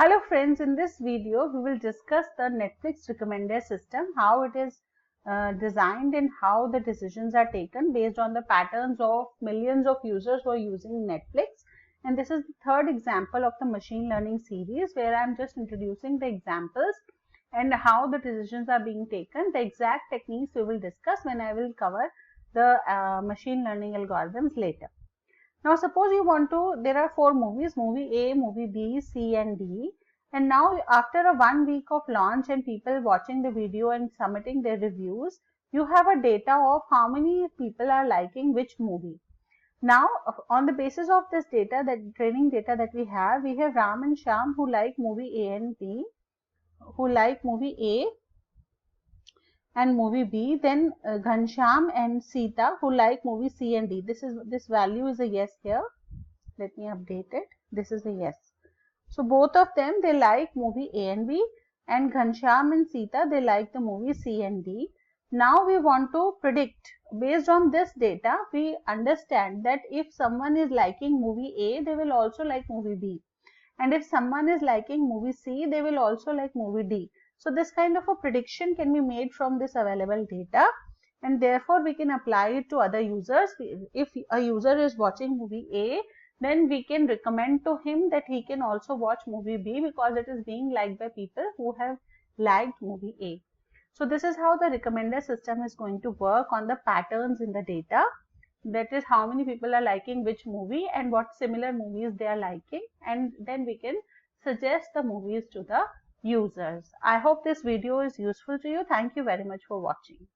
Hello friends, in this video we will discuss the Netflix recommender system, how it is designed and how the decisions are taken based on the patterns of millions of users who are using Netflix. And this is the third example of the machine learning series where I am just introducing the examples and how the decisions are being taken. The exact techniques we will discuss when I will cover the machine learning algorithms later. Now suppose you want to, there are four movies, movie A, movie B, C and D. And now after a 1 week of launch and people watching the video and submitting their reviews, you have a data of how many people are liking which movie. Now on the basis of this data, that training data that we have Ram and Shyam who like movie A and B, who like movie A and movie B, then Ghanshyam and Sita who like movie C and D. This value is a yes here. Let me update it. This is a yes. So both of them, they like movie A and B, and Ghanshyam and Sita, they like the movie C and D. Now we want to predict based on this data. We understand that if someone is liking movie A, they will also like movie B, and if someone is liking movie C, they will also like movie D. So this kind of a prediction can be made from this available data, and therefore we can apply it to other users. If a user is watching movie A, then we can recommend to him that he can also watch movie B because it is being liked by people who have liked movie A. So this is how the recommender system is going to work on the patterns in the data. That is how many people are liking which movie and what similar movies they are liking, and then we can suggest the movies to the users. I hope this video is useful to you. Thank you very much for watching.